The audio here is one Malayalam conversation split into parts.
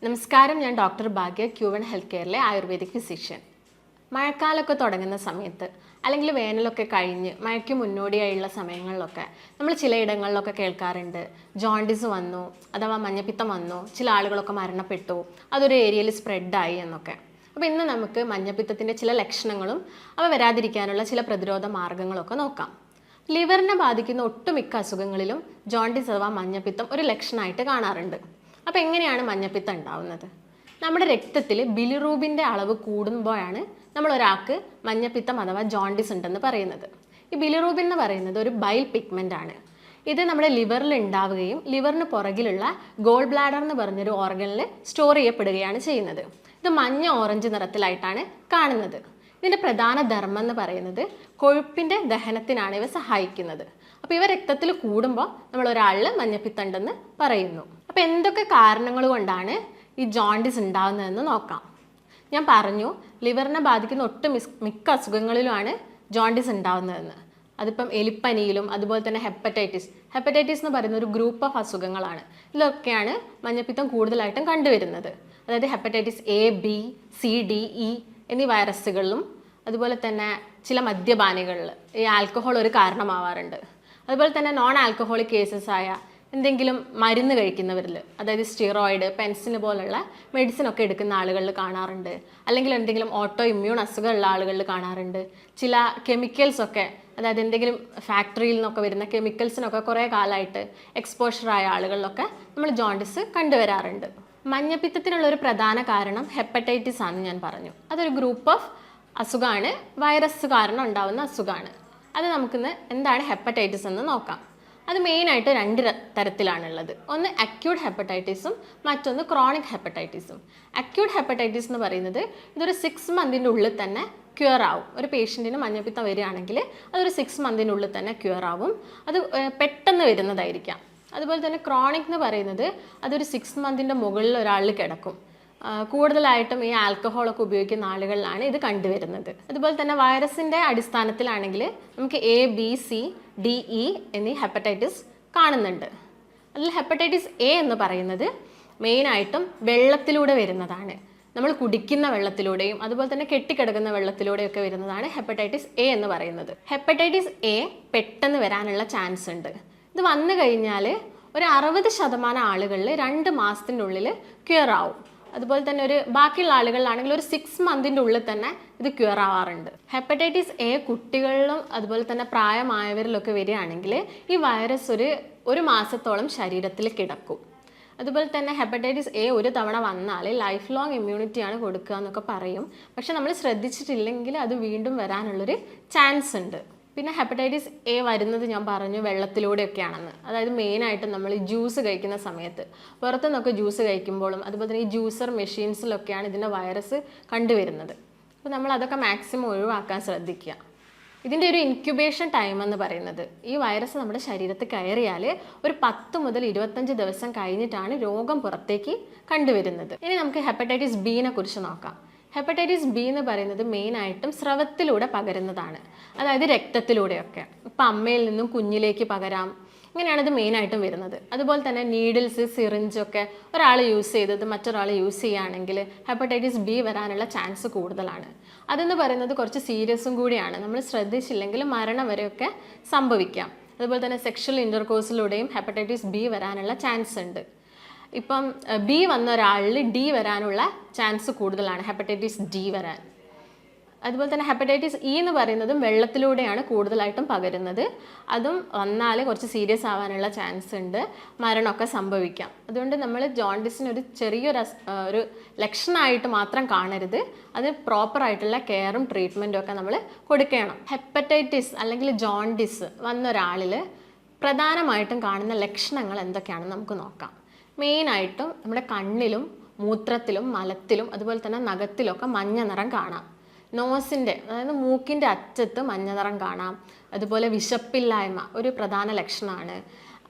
നമസ്കാരം, ഞാൻ ഡോക്ടർ ഭാഗ്യ, ക്യൂവൺ ഹെൽത്ത് കെയറിലെ ആയുർവേദിക് ഫിസിഷ്യൻ. മഴക്കാലമൊക്കെ തുടങ്ങുന്ന സമയത്ത് അല്ലെങ്കിൽ വേനലൊക്കെ കഴിഞ്ഞ് മഴയ്ക്ക് മുന്നോടിയായുള്ള സമയങ്ങളിലൊക്കെ നമ്മൾ ചിലയിടങ്ങളിലൊക്കെ കേൾക്കാറുണ്ട്, ജോണ്ടിസ് വന്നു അഥവാ മഞ്ഞപ്പിത്തം വന്നു, ചില ആളുകളൊക്കെ മരണപ്പെട്ടു, അതൊരു ഏരിയയിൽ സ്പ്രെഡായി എന്നൊക്കെ. അപ്പോൾ ഇന്ന് നമുക്ക് മഞ്ഞപ്പിത്തത്തിൻ്റെ ചില ലക്ഷണങ്ങളും അവ വരാതിരിക്കാനുള്ള ചില പ്രതിരോധ മാർഗങ്ങളൊക്കെ നോക്കാം. ലിവറിനെ ബാധിക്കുന്ന ഒട്ടുമിക്ക അസുഖങ്ങളിലും ജോണ്ടിസ് അഥവാ മഞ്ഞപ്പിത്തം ഒരു ലക്ഷണമായിട്ട് കാണാറുണ്ട്. അപ്പോൾ എങ്ങനെയാണ് മഞ്ഞപ്പിത്തം ഉണ്ടാവുന്നത്? നമ്മുടെ രക്തത്തിൽ ബിലിറൂബിൻ്റെ അളവ് കൂടുമ്പോഴാണ് നമ്മൾ ഒരാൾക്ക് മഞ്ഞപ്പിത്തം അഥവാ ജോണ്ടിസ് ഉണ്ടെന്ന് പറയുന്നത്. ഈ ബിലിറൂബിൻ എന്ന് പറയുന്നത് ഒരു ബൈൽ പിഗ്മെൻ്റ് ആണ്. ഇത് നമ്മുടെ ലിവറിൽ ഉണ്ടാവുകയും ലിവറിന് പുറകിലുള്ള ഗോൾ ബ്ലാഡർ എന്ന് പറഞ്ഞൊരു ഓർഗനിൽ സ്റ്റോർ ചെയ്യപ്പെടുകയാണ് ചെയ്യുന്നത്. ഇത് മഞ്ഞ ഓറഞ്ച് നിറത്തിലായിട്ടാണ് കാണുന്നത്. ഇതിൻ്റെ പ്രധാന ധർമ്മം എന്ന് പറയുന്നത് കൊഴുപ്പിൻ്റെ ദഹനത്തിനാണ് ഇവ സഹായിക്കുന്നത്. അപ്പോൾ ഇവ രക്തത്തിൽ കൂടുമ്പോൾ നമ്മൾ ഒരാളിൽ മഞ്ഞപ്പിത്തം ഉണ്ടെന്ന് പറയുന്നു. അപ്പോൾ എന്തൊക്കെ കാരണങ്ങൾ കൊണ്ടാണ് ഈ ജോണ്ടിസ് ഉണ്ടാകുന്നതെന്ന് നോക്കാം. ഞാൻ പറഞ്ഞു, ലിവറിനെ ബാധിക്കുന്ന മിക്ക അസുഖങ്ങളിലുമാണ് ജോണ്ടിസ് ഉണ്ടാകുന്നതെന്ന്. അതിപ്പം എലിപ്പനിയിലും അതുപോലെ തന്നെ ഹെപ്പറ്റൈറ്റിസ് എന്ന് പറയുന്ന ഒരു ഗ്രൂപ്പ് ഓഫ് അസുഖങ്ങളാണ്. ഇതിലൊക്കെയാണ് മഞ്ഞപ്പിത്തം കൂടുതലായിട്ടും കണ്ടുവരുന്നത്. അതായത് hepatitis A, B, C, D, E എന്നീ വൈറസുകളിലും അതുപോലെ തന്നെ ചില മദ്യപാനികളിൽ ഈ ആൽക്കഹോൾ ഒരു കാരണമാവാറുണ്ട്. അതുപോലെ തന്നെ നോൺ ആൽക്കഹോളിക് കേസസ് ആയ എന്തെങ്കിലും മരുന്ന് കഴിക്കുന്നവരിൽ, അതായത് സ്റ്റിറോയിഡ്, പെൻസിന് പോലുള്ള മെഡിസിൻ ഒക്കെ എടുക്കുന്ന ആളുകളിൽ കാണാറുണ്ട്. അല്ലെങ്കിൽ എന്തെങ്കിലും ഓട്ടോ ഇമ്മ്യൂൺ അസുഖമുള്ള ആളുകളിൽ കാണാറുണ്ട്. ചില കെമിക്കൽസൊക്കെ, അതായത് എന്തെങ്കിലും ഫാക്ടറിയിൽ നിന്നൊക്കെ വരുന്ന കെമിക്കൽസിനൊക്കെ കുറേ കാലമായിട്ട് എക്സ്പോഷറായ ആളുകളിലൊക്കെ നമ്മൾ ജോണ്ടിസ് കണ്ടുവരാറുണ്ട്. മഞ്ഞപ്പിത്തത്തിനുള്ള ഒരു പ്രധാന കാരണം ഹെപ്പറ്റൈറ്റിസ് ആണെന്ന് ഞാൻ പറഞ്ഞു. അതൊരു ഗ്രൂപ്പ് ഓഫ് അസുഖമാണ്, വൈറസ് കാരണം ഉണ്ടാകുന്ന അസുഖമാണ്. അത് നമുക്കിന്ന് എന്താണ് ഹെപ്പറ്റൈറ്റിസ് എന്ന് നോക്കാം. അത് മെയിനായിട്ട് രണ്ട് തരത്തിലാണുള്ളത്. ഒന്ന് അക്യൂട്ട് ഹെപ്പറ്റൈറ്റിസും മറ്റൊന്ന് ക്രോണിക് ഹെപ്പറ്റൈറ്റിസും. അക്യൂട്ട് ഹെപ്പറ്റൈറ്റിസ് എന്ന് പറയുന്നത് ഇതൊരു 6 മന്തിൻ്റെ ഉള്ളിൽ തന്നെ ക്യൂർ ആവും. ഒരു പേഷ്യൻറ്റിന് മഞ്ഞപ്പിത്തം വരികയാണെങ്കിൽ അതൊരു 6 മന്തിനുള്ളിൽ തന്നെ ക്യൂർ ആവും. അത് പെട്ടെന്ന് വരുന്നതായിരിക്കാം. അതുപോലെ തന്നെ ക്രോണിക് എന്ന് പറയുന്നത് അതൊരു 6 മന്തിൻ്റെ മുകളിൽ ഒരാളിൽ കിടക്കും. കൂടുതലായിട്ടും ഈ ആൽക്കഹോളൊക്കെ ഉപയോഗിക്കുന്ന ആളുകളിലാണ് ഇത് കണ്ടുവരുന്നത്. അതുപോലെ തന്നെ വൈറസിൻ്റെ അടിസ്ഥാനത്തിലാണെങ്കിൽ നമുക്ക് A, B, C, D, E എന്നീ ഹെപ്പറ്റൈറ്റിസ് കാണുന്നുണ്ട്. അതിൽ ഹെപ്പറ്റൈറ്റിസ് എ എന്ന് പറയുന്നത് മെയിനായിട്ടും വെള്ളത്തിലൂടെ വരുന്നതാണ്. നമ്മൾ കുടിക്കുന്ന വെള്ളത്തിലൂടെയും അതുപോലെ തന്നെ കെട്ടിക്കിടക്കുന്ന വെള്ളത്തിലൂടെയൊക്കെ വരുന്നതാണ് ഹെപ്പറ്റൈറ്റിസ് എ എന്ന് പറയുന്നത്. ഹെപ്പറ്റൈറ്റിസ് എ പെട്ടെന്ന് വരാനുള്ള ചാൻസ് ഉണ്ട്. ഇത് വന്നു കഴിഞ്ഞാൽ ഒരു 60% ആളുകളിൽ 2 മാസത്തിനുള്ളിൽ ക്യൂർ ആവും. അതുപോലെ തന്നെ ബാക്കിയുള്ള ആളുകളിലാണെങ്കിൽ ഒരു 6 മന്തിൻ്റെ ഉള്ളിൽ തന്നെ ഇത് ക്യൂർ ആവാറുണ്ട്. ഹെപ്പറ്റൈറ്റിസ് എ കുട്ടികളിലും അതുപോലെ തന്നെ പ്രായമായവരിലൊക്കെ വരികയാണെങ്കിൽ ഈ വൈറസ് ഒരു മാസത്തോളം ശരീരത്തിൽ കിടക്കും. അതുപോലെ തന്നെ ഹെപ്പറ്റൈറ്റിസ് എ ഒരു തവണ വന്നാൽ ലൈഫ് ലോങ് ഇമ്മ്യൂണിറ്റിയാണ് കൊടുക്കുക എന്നൊക്കെ പറയും. പക്ഷെ നമ്മൾ ശ്രദ്ധിച്ചിട്ടില്ലെങ്കിൽ അത് വീണ്ടും വരാനുള്ളൊരു ചാൻസ് ഉണ്ട്. പിന്നെ ഹെപ്പറ്റൈറ്റിസ് എ വരുന്നത് ഞാൻ പറഞ്ഞു വെള്ളത്തിലൂടെയൊക്കെയാണെന്ന്. അതായത് മെയിനായിട്ട് നമ്മൾ ഈ ജ്യൂസ് കഴിക്കുന്ന സമയത്ത്, പുറത്തുനിന്നൊക്കെ ജ്യൂസ് കഴിക്കുമ്പോഴും അതുപോലെ തന്നെ ഈ ജ്യൂസർ മെഷീൻസിലൊക്കെയാണ് ഇതിൻ്റെ വൈറസ് കണ്ടുവരുന്നത്. അപ്പോൾ നമ്മൾ അതൊക്കെ മാക്സിമം ഒഴിവാക്കാൻ ശ്രദ്ധിക്കുക. ഇതിൻ്റെ ഒരു ഇൻക്യുബേഷൻ ടൈം എന്ന് പറയുന്നത്, ഈ വൈറസ് നമ്മുടെ ശരീരത്തിൽ കയറിയാൽ ഒരു 10 മുതൽ 25 ദിവസം കഴിഞ്ഞിട്ടാണ് രോഗം പുറത്തേക്ക് കണ്ടുവരുന്നത്. ഇനി നമുക്ക് ഹെപ്പറ്റൈറ്റിസ് ബിനെ കുറിച്ച് നോക്കാം. ഹെപ്പറ്റൈറ്റിസ് ബി എന്ന് പറയുന്നത് മെയിനായിട്ടും സ്രവത്തിലൂടെ പകരുന്നതാണ്. അതായത് രക്തത്തിലൂടെയൊക്കെ. ഇപ്പം അമ്മയിൽ നിന്നും കുഞ്ഞിലേക്ക് പകരാം. ഇങ്ങനെയാണ് ഇത് മെയിനായിട്ടും വരുന്നത്. അതുപോലെ തന്നെ നീഡിൽസ്, സിറിഞ്ചൊക്കെ ഒരാൾ യൂസ് ചെയ്തത് മറ്റൊരാൾ യൂസ് ചെയ്യുകയാണെങ്കിൽ ഹെപ്പറ്റൈറ്റിസ് ബി വരാനുള്ള ചാൻസ് കൂടുതലാണ്. അതെന്ന് പറയുന്നത് കുറച്ച് സീരിയസും കൂടിയാണ്. നമ്മൾ ശ്രദ്ധിച്ചില്ലെങ്കിൽ മരണം വരെയൊക്കെ സംഭവിക്കാം. അതുപോലെ തന്നെ സെക്ഷൽ ഇൻ്റർകോഴ്സിലൂടെയും ഹെപ്പറ്റൈറ്റിസ് ബി വരാനുള്ള ചാൻസ് ഉണ്ട്. ഇപ്പം ബി വന്ന ഒരാളിൽ ഡി വരാനുള്ള ചാൻസ് കൂടുതലാണ്, ഹെപ്പറ്റൈറ്റിസ് ഡി വരാൻ. അതുപോലെ തന്നെ ഹെപ്പറ്റൈറ്റിസ് ഇ എന്ന് പറയുന്നതും വെള്ളത്തിലൂടെയാണ് കൂടുതലായിട്ടും പകരുന്നത്. അതും വന്നാൽ കുറച്ച് സീരിയസ് ആവാനുള്ള ചാൻസ് ഉണ്ട്, മരണമൊക്കെ സംഭവിക്കാം. അതുകൊണ്ട് നമ്മൾ ജോണ്ടിസിന് ഒരു ചെറിയൊരു ലക്ഷണമായിട്ട് മാത്രം കാണരുത്. അത് പ്രോപ്പറായിട്ടുള്ള കെയറും ട്രീറ്റ്മെൻറ്റും ഒക്കെ നമ്മൾ കൊടുക്കണം. ഹെപ്പറ്റൈറ്റിസ് അല്ലെങ്കിൽ ജോണ്ടിസ് വന്ന ഒരാളിൽ പ്രധാനമായിട്ടും കാണുന്ന ലക്ഷണങ്ങൾ എന്തൊക്കെയാണെന്ന് നമുക്ക് നോക്കാം. മെയിനായിട്ടും നമ്മുടെ കണ്ണിലും മൂത്രത്തിലും മലത്തിലും അതുപോലെ തന്നെ നഖത്തിലൊക്കെ മഞ്ഞ നിറം കാണാം. നോസിൻ്റെ, അതായത് മൂക്കിൻ്റെ അറ്റത്ത് മഞ്ഞ നിറം കാണാം. അതുപോലെ വിശപ്പില്ലായ്മ ഒരു പ്രധാന ലക്ഷണമാണ്.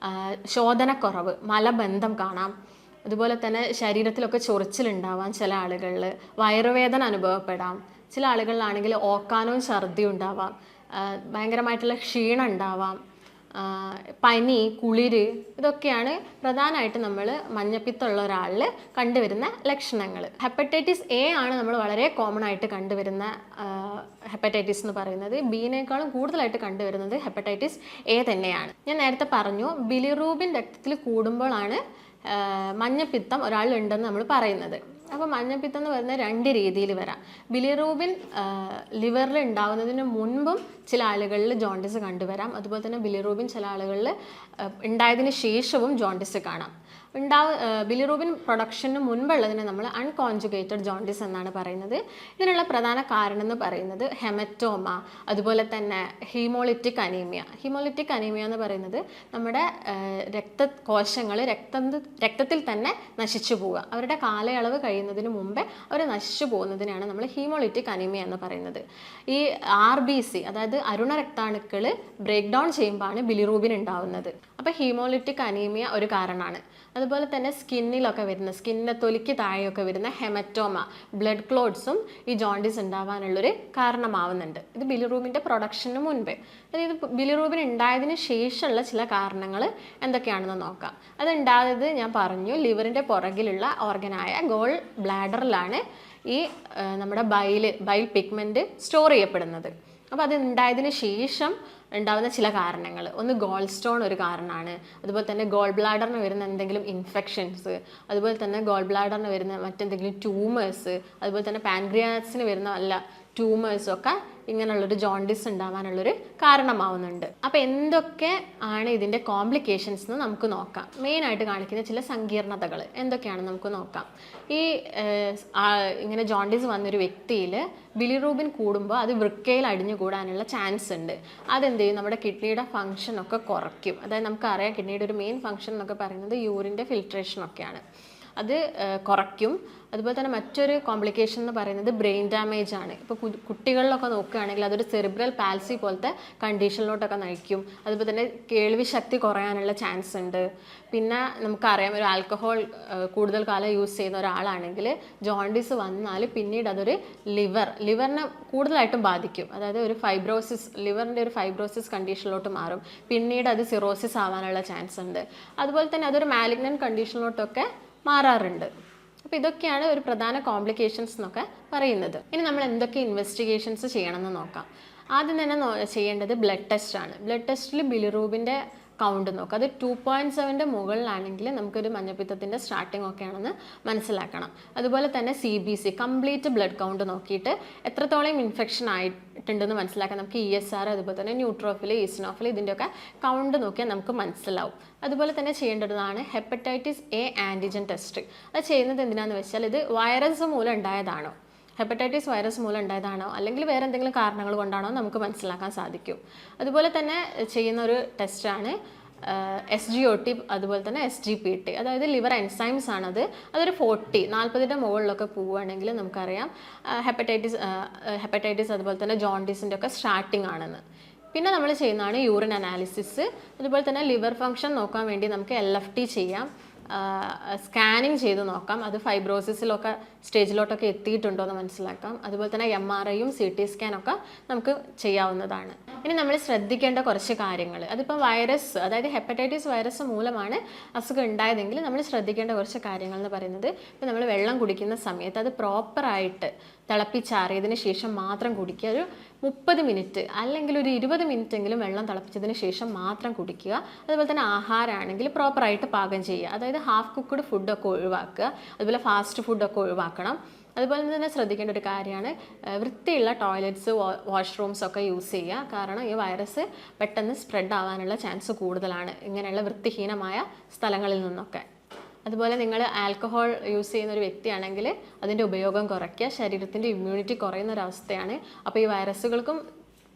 ശോധനക്കുറവ്, മലബന്ധം കാണാം. അതുപോലെ തന്നെ ശരീരത്തിലൊക്കെ ചൊറിച്ചിലുണ്ടാവാം. ചില ആളുകളിൽ വയറുവേദന അനുഭവപ്പെടാം. ചില ആളുകളിലാണെങ്കിൽ ഓക്കാനവും ഛർദിയും ഉണ്ടാവാം. ഭയങ്കരമായിട്ടുള്ള ക്ഷീണം ഉണ്ടാവാം. പനി, കുളിര്, ഇതൊക്കെയാണ് പ്രധാനമായിട്ട് നമ്മൾ മഞ്ഞപ്പിത്തമുള്ള ഒരാളിൽ കണ്ടുവരുന്ന ലക്ഷണങ്ങൾ. ഹെപ്പറ്റൈറ്റിസ് എ ആണ് നമ്മൾ വളരെ കോമൺ ആയിട്ട് കണ്ടുവരുന്ന ഹെപ്പറ്റൈറ്റിസ് എന്ന് പറയുന്നത്. ബിനേക്കാളും കൂടുതലായിട്ട് കണ്ടുവരുന്നത് ഹെപ്പറ്റൈറ്റിസ് എ തന്നെയാണ്. ഞാൻ നേരത്തെ പറഞ്ഞു, ബിലിറൂബിൻ രക്തത്തിൽ കൂടുമ്പോഴാണ് മഞ്ഞപ്പിത്തം ഒരാളുണ്ടെന്ന് നമ്മൾ പറയുന്നത്. അപ്പോൾ മഞ്ഞപ്പിത്തം എന്ന് പറയുന്നത് 2 രീതിയിൽ വരാം. ബിലിറൂബിൻ ലിവറിൽ ഉണ്ടാവുന്നതിന് മുൻപും ചില ആളുകളിൽ ജോണ്ടിസ് കണ്ടുവരാം. അതുപോലെ തന്നെ ബിലിറൂബിൻ ചില ആളുകളിൽ ഉണ്ടായതിന് ശേഷവും ജോണ്ടിസ് കാണാം. ബിലിറൂബിൻ പ്രൊഡക്ഷന് മുൻപുള്ളതിനെ നമ്മൾ അൺകോൺജുഗേറ്റഡ് ജോണ്ടിസ് എന്നാണ് പറയുന്നത്. ഇതിനുള്ള പ്രധാന കാരണം എന്ന് പറയുന്നത് ഹെമറ്റോമ, അതുപോലെ തന്നെ ഹീമോളിറ്റിക് അനീമിയ. ഹീമോളിറ്റിക് അനീമിയ എന്ന് പറയുന്നത് നമ്മുടെ രക്തകോശങ്ങൾ രക്തത്തിൽ തന്നെ നശിച്ചു പോവുക. അവരുടെ കാലയളവ് കഴിയുന്നതിന് മുമ്പേ അവർ നശിച്ചു പോകുന്നതിനാണ് നമ്മൾ ഹീമോളിറ്റിക് അനീമിയ എന്ന് പറയുന്നത്. ഈ RBC, അതായത് അരുണ രക്താണുക്കൾ ബ്രേക്ക് ഡൗൺ ചെയ്യുമ്പോഴാണ് ബിലിറൂബിൻ ഉണ്ടാവുന്നത്. അപ്പോൾ ഹീമോളിറ്റിക് അനീമിയ ഒരു കാരണമാണ്. അതുപോലെ തന്നെ സ്കിന്നിൻ്റെ തൊലിക്ക് താഴെയൊക്കെ വരുന്ന ഹെമറ്റോമ, ബ്ലഡ് ക്ലോട്ട്സും ഈ ജോണ്ടിസ് ഉണ്ടാവാനുള്ളൊരു കാരണമാവുന്നുണ്ട്. ഇത് ബിലിറൂബിൻ്റെ പ്രൊഡക്ഷന് മുൻപേ. അതായത് ബിലിറൂബിൻ ഉണ്ടായതിന് ശേഷമുള്ള ചില കാരണങ്ങൾ എന്തൊക്കെയാണെന്ന് നോക്കാം. അതുണ്ടായത് ഞാൻ പറഞ്ഞു, ലിവറിൻ്റെ പുറകിലുള്ള ഓർഗനായ ഗോൾ ബ്ലാഡറിലാണ് ഈ നമ്മുടെ ബൈൽ പിഗ്മെൻറ്റ് സ്റ്റോർ ചെയ്യപ്പെടുന്നത്. അപ്പോൾ അത് ഉണ്ടായതിന് ശേഷം ഉണ്ടാകുന്ന ചില കാരണങ്ങൾ, ഒന്ന് ഗോൾ സ്റ്റോൺ ഒരു കാരണമാണ്. അതുപോലെ തന്നെ ഗോൾ ബ്ലാഡറിന് വരുന്ന എന്തെങ്കിലും ഇൻഫെക്ഷൻസ്, അതുപോലെ തന്നെ ഗോൾ ബ്ലാഡറിന് വരുന്ന മറ്റെന്തെങ്കിലും ട്യൂമേഴ്സ്, അതുപോലെ തന്നെ പാൻക്രിയാസിന് വരുന്ന വല്ല ട്യൂമേഴ്സൊക്കെ ഇങ്ങനെയുള്ളൊരു ജോണ്ടിസ് ഉണ്ടാവാനുള്ളൊരു കാരണമാവുന്നുണ്ട്. അപ്പോൾ എന്തൊക്കെ ആണ് ഇതിൻ്റെ കോംപ്ലിക്കേഷൻസ് എന്ന് നമുക്ക് നോക്കാം. മെയിനായിട്ട് കാണിക്കുന്ന ചില സങ്കീർണതകൾ എന്തൊക്കെയാണെന്ന് നമുക്ക് നോക്കാം. ഈ ഇങ്ങനെ ജോണ്ടിസ് വന്നൊരു വ്യക്തിയിൽ ബിലിറൂബിൻ കൂടുമ്പോൾ അത് വൃക്കയിൽ അടിഞ്ഞുകൂടാനുള്ള ചാൻസ് ഉണ്ട്. അതെന്ത് ചെയ്യും, നമ്മുടെ കിഡ്നിയുടെ ഫംഗ്ഷനൊക്കെ കുറയ്ക്കും. അതായത് നമുക്കറിയാം കിഡ്നിയുടെ ഒരു മെയിൻ ഫംഗ്ഷൻ എന്നൊക്കെ പറയുന്നത് യൂറിൻ്റെ ഫിൽട്രേഷനൊക്കെയാണ്. അത് കുറയ്ക്കും. അതുപോലെ തന്നെ മറ്റൊരു കോംപ്ലിക്കേഷൻ എന്ന് പറയുന്നത് ബ്രെയിൻ ഡാമേജ് ആണ്. ഇപ്പോൾ കുട്ടികളിലൊക്കെ നോക്കുകയാണെങ്കിൽ അതൊരു സെറിബ്രൽ പാൽസി പോലത്തെ കണ്ടീഷനിലോട്ടൊക്കെ നയിക്കും. അതുപോലെ തന്നെ കേൾവി ശക്തി കുറയാനുള്ള ചാൻസ് ഉണ്ട്. പിന്നെ നമുക്കറിയാം, ഒരു ആൽക്കഹോൾ കൂടുതൽ കാലം യൂസ് ചെയ്യുന്ന ഒരാളാണെങ്കിൽ ജോണ്ടിസ് വന്നാൽ പിന്നീട് അതൊരു ലിവറിനെ കൂടുതലായിട്ടും ബാധിക്കും. അതായത് ഒരു ലിവറിൻ്റെ ഒരു ഫൈബ്രോസിസ് കണ്ടീഷനിലോട്ട് മാറും. പിന്നീട് അത് സിറോസിസ് ആവാനുള്ള ചാൻസ് ഉണ്ട്. അതുപോലെ തന്നെ അതൊരു മാലിഗ്നന്റ് കണ്ടീഷനിലോട്ടൊക്കെ മാറാറുണ്ട്. അപ്പോൾ ഇതൊക്കെയാണ് ഒരു പ്രധാന കോംപ്ലിക്കേഷൻസ് എന്നൊക്കെ പറയുന്നത്. ഇനി നമ്മൾ എന്തൊക്കെ ഇൻവെസ്റ്റിഗേഷൻസ് ചെയ്യണമെന്ന് നോക്കാം. ആദ്യം തന്നെ ചെയ്യേണ്ടത് ബ്ലഡ് ടെസ്റ്റ് ആണ്. ബ്ലഡ് ടെസ്റ്റിൽ ബിലിറൂബിൻ്റെ കൗണ്ട് നോക്കുക. അത് 2.7 മുകളിലാണെങ്കിൽ നമുക്കൊരു മഞ്ഞപ്പിത്തത്തിൻ്റെ സ്റ്റാർട്ടിംഗ് ഒക്കെ ആണെന്ന് മനസ്സിലാക്കണം. അതുപോലെ തന്നെ CBC, കംപ്ലീറ്റ് ബ്ലഡ് കൗണ്ട് നോക്കിയിട്ട് എത്രത്തോളം ഇൻഫെക്ഷൻ ആയിട്ടുണ്ടെന്ന് മനസ്സിലാക്കാം. നമുക്ക് ESR, അതുപോലെ തന്നെ ന്യൂട്രോഫിൽ, ഈസിനോഫിൽ, ഇതിൻ്റെയൊക്കെ കൗണ്ട് നോക്കിയാൽ നമുക്ക് മനസ്സിലാവും. അതുപോലെ തന്നെ ചെയ്യേണ്ടതാണ് ഹെപ്പറ്റൈറ്റിസ് A ആൻറ്റിജൻ ടെസ്റ്റ്. അത് ചെയ്യുന്നത് എന്തിനാണെന്ന് വെച്ചാൽ ഇത് വൈറസ് മൂലം ഉണ്ടായതാണോ, ഹെപ്പറ്റൈറ്റിസ് വൈറസ് മൂലം ഉണ്ടായതാണോ അല്ലെങ്കിൽ വേറെ എന്തെങ്കിലും കാരണങ്ങൾ കൊണ്ടാണോ നമുക്ക് മനസ്സിലാക്കാൻ സാധിക്കും. അതുപോലെ തന്നെ ചെയ്യുന്ന ഒരു ടെസ്റ്റാണ് SGOT, അതുപോലെ തന്നെ SGPT, അതായത് ലിവർ എൻസൈംസ് ആണത്. അതൊരു 40 മുകളിലൊക്കെ പോവുകയാണെങ്കിൽ നമുക്കറിയാം ഹെപ്പറ്റൈറ്റിസ് അതുപോലെ തന്നെ ജോണ്ടിസിൻ്റെ ഒക്കെ സ്റ്റാർട്ടിംഗ് ആണെന്ന്. പിന്നെ നമ്മൾ ചെയ്യുന്നതാണ് യൂറിൻ അനാലിസിസ്. അതുപോലെ തന്നെ ലിവർ ഫംഗ്ഷൻ നോക്കാൻ വേണ്ടി നമുക്ക് LFT ചെയ്യാം. സ്കാനിങ് ചെയ്ത് നോക്കാം, അത് ഫൈബ്രോസിസിലൊക്കെ സ്റ്റേജിലോട്ടൊക്കെ എത്തിയിട്ടുണ്ടോ എന്ന് മനസ്സിലാക്കാം. അതുപോലെ തന്നെ MRIയും CT സ്കാനൊക്കെ നമുക്ക് ചെയ്യാവുന്നതാണ്. ഇനി നമ്മൾ ശ്രദ്ധിക്കേണ്ട കുറച്ച് കാര്യങ്ങൾ, അതിപ്പോൾ അതായത് ഹെപ്പറ്റൈറ്റിസ് വൈറസ് മൂലമാണ് അസുഖം ഉണ്ടായതെങ്കിൽ നമ്മൾ ശ്രദ്ധിക്കേണ്ട കുറച്ച് കാര്യങ്ങൾ എന്ന് പറയുന്നത്, ഇപ്പോൾ നമ്മൾ വെള്ളം കുടിക്കുന്ന സമയത്ത് അത് പ്രോപ്പറായിട്ട് തിളപ്പിച്ചാറിയതിന് ശേഷം മാത്രം കുടിക്കുക. ഒരു 30 മിനിറ്റ് അല്ലെങ്കിൽ ഒരു 20 മിനിറ്റെങ്കിലും വെള്ളം തിളപ്പിച്ചതിന് ശേഷം മാത്രം കുടിക്കുക. അതുപോലെ തന്നെ ആഹാരമാണെങ്കിൽ പ്രോപ്പറായിട്ട് പാകം ചെയ്യുക. അതായത് ഹാഫ് കുക്ക്ഡ് ഫുഡൊക്കെ ഒഴിവാക്കുക. അതുപോലെ ഫാസ്റ്റ് ഫുഡൊക്കെ ഒഴിവാക്കണം. അതുപോലെ തന്നെ ശ്രദ്ധിക്കേണ്ട ഒരു കാര്യമാണ് വൃത്തിയുള്ള ടോയ്ലറ്റ്സ്, വാഷ്റൂംസ് ഒക്കെ യൂസ് ചെയ്യുക. കാരണം ഈ വൈറസ് പെട്ടെന്ന് സ്പ്രെഡ് ആവാനുള്ള ചാൻസ് കൂടുതലാണ് ഇങ്ങനെയുള്ള വൃത്തിഹീനമായ സ്ഥലങ്ങളിൽ നിന്നൊക്കെ. അതുപോലെ നിങ്ങൾ ആൽക്കഹോൾ യൂസ് ചെയ്യുന്ന ഒരു വ്യക്തിയാണെങ്കിൽ അതിൻ്റെ ഉപയോഗം കുറയ്ക്കുക. ശരീരത്തിൻ്റെ ഇമ്മ്യൂണിറ്റി കുറയുന്ന ഒരവസ്ഥയാണ്. അപ്പോൾ ഈ വൈറസുകൾക്കും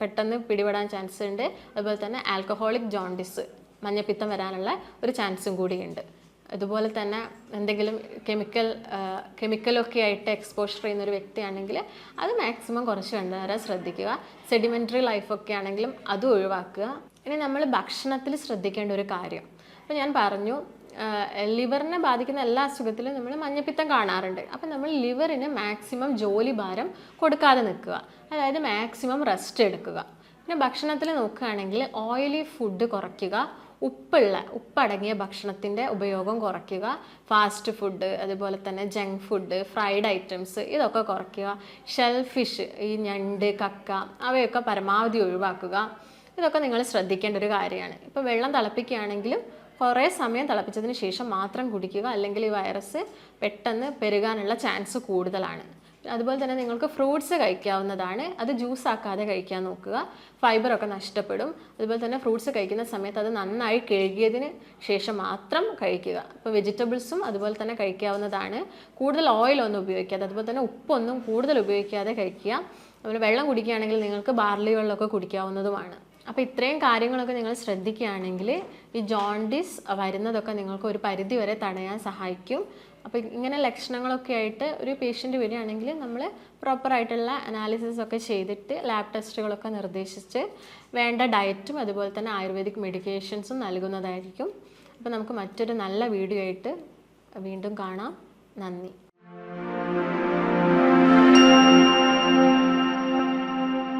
പെട്ടെന്ന് പിടിപെടാൻ ചാൻസ് ഉണ്ട്. അതുപോലെ തന്നെ ആൽക്കഹോളിക് ജോണ്ടിസ്, മഞ്ഞപ്പിത്തം വരാനുള്ള ഒരു ചാൻസും കൂടിയുണ്ട്. അതുപോലെ തന്നെ എന്തെങ്കിലും കെമിക്കലൊക്കെ ആയിട്ട് എക്സ്പോഷർ ചെയ്യുന്ന ഒരു വ്യക്തിയാണെങ്കിൽ അത് മാക്സിമം കുറച്ച് കണ്ടുവരാൻ ശ്രദ്ധിക്കുക. സെഡിമെൻ്ററി ലൈഫൊക്കെ ആണെങ്കിലും അത് ഒഴിവാക്കുക. ഇനി നമ്മൾ ഭക്ഷണത്തിൽ ശ്രദ്ധിക്കേണ്ട ഒരു കാര്യം, അപ്പോൾ ഞാൻ പറഞ്ഞു ലിവറിനെ ബാധിക്കുന്ന എല്ലാ അസുഖത്തിലും നമ്മൾ മഞ്ഞപ്പിത്തം കാണാറുണ്ട്. അപ്പം നമ്മൾ ലിവറിന് മാക്സിമം ജോലി ഭാരം കൊടുക്കാതെ നിൽക്കുക. അതായത് മാക്സിമം റെസ്റ്റ് എടുക്കുക. പിന്നെ ഭക്ഷണത്തിൽ നോക്കുകയാണെങ്കിൽ ഓയിലി ഫുഡ് കുറയ്ക്കുക, ഉപ്പടങ്ങിയ ഭക്ഷണത്തിൻ്റെ ഉപയോഗം കുറയ്ക്കുക, ഫാസ്റ്റ് ഫുഡ് അതുപോലെ തന്നെ ജങ്ക് ഫുഡ്, ഫ്രൈഡ് ഐറ്റംസ് ഇതൊക്കെ കുറയ്ക്കുക, ഷെൽ ഫിഷ് ഈ ഞണ്ട്, കക്ക അവയൊക്കെ പരമാവധി ഒഴിവാക്കുക. ഇതൊക്കെ നിങ്ങൾ ശ്രദ്ധിക്കേണ്ട ഒരു കാര്യമാണ്. ഇപ്പോൾ വെള്ളം തിളപ്പിക്കുകയാണെങ്കിലും കുറേ സമയം തിളപ്പിച്ചതിന് ശേഷം മാത്രം കുടിക്കുക, അല്ലെങ്കിൽ ഈ വൈറസ് പെട്ടെന്ന് പെരുകാനുള്ള ചാൻസ് കൂടുതലാണ്. അതുപോലെ തന്നെ നിങ്ങൾക്ക് ഫ്രൂട്ട്സ് കഴിക്കാവുന്നതാണ്, അത് ജ്യൂസ് ആക്കാതെ കഴിക്കാൻ നോക്കുക, ഫൈബറൊക്കെ നഷ്ടപ്പെടും. അതുപോലെ തന്നെ ഫ്രൂട്ട്സ് കഴിക്കുന്ന സമയത്ത് അത് നന്നായി കഴുകിയതിന് ശേഷം മാത്രം കഴിക്കുക. അപ്പോൾ വെജിറ്റബിൾസും അതുപോലെ തന്നെ കഴിക്കാവുന്നതാണ്, കൂടുതൽ ഓയിലൊന്നും ഉപയോഗിക്കാതെ, അതുപോലെ തന്നെ ഉപ്പൊന്നും കൂടുതൽ ഉപയോഗിക്കാതെ കഴിക്കുക. അതുപോലെ വെള്ളം കുടിക്കുകയാണെങ്കിൽ നിങ്ങൾക്ക് ബാർലി വെള്ളമൊക്കെ കുടിക്കാവുന്നതുമാണ്. അപ്പോൾ ഇത്രയും കാര്യങ്ങളൊക്കെ നിങ്ങൾ ശ്രദ്ധിക്കുകയാണെങ്കിൽ ഈ ജോണ്ടിസ് വരുന്നതൊക്കെ നിങ്ങൾക്ക് ഒരു പരിധി വരെ തടയാൻ സഹായിക്കും. അപ്പോൾ ഇങ്ങനെ ലക്ഷണങ്ങളൊക്കെ ആയിട്ട് ഒരു പേഷ്യൻ്റ് വരികയാണെങ്കിൽ നമ്മൾ പ്രോപ്പറായിട്ടുള്ള അനാലിസിസ് ഒക്കെ ചെയ്തിട്ട് ലാബ് ടെസ്റ്റുകളൊക്കെ നിർദ്ദേശിച്ച് വേണ്ട ഡയറ്റും അതുപോലെ തന്നെ ആയുർവേദിക് മെഡിക്കേഷൻസും നൽകുന്നതായിരിക്കും. അപ്പോൾ നമുക്ക് മറ്റൊരു നല്ല വീഡിയോ ആയിട്ട് വീണ്ടും കാണാം. നന്ദി.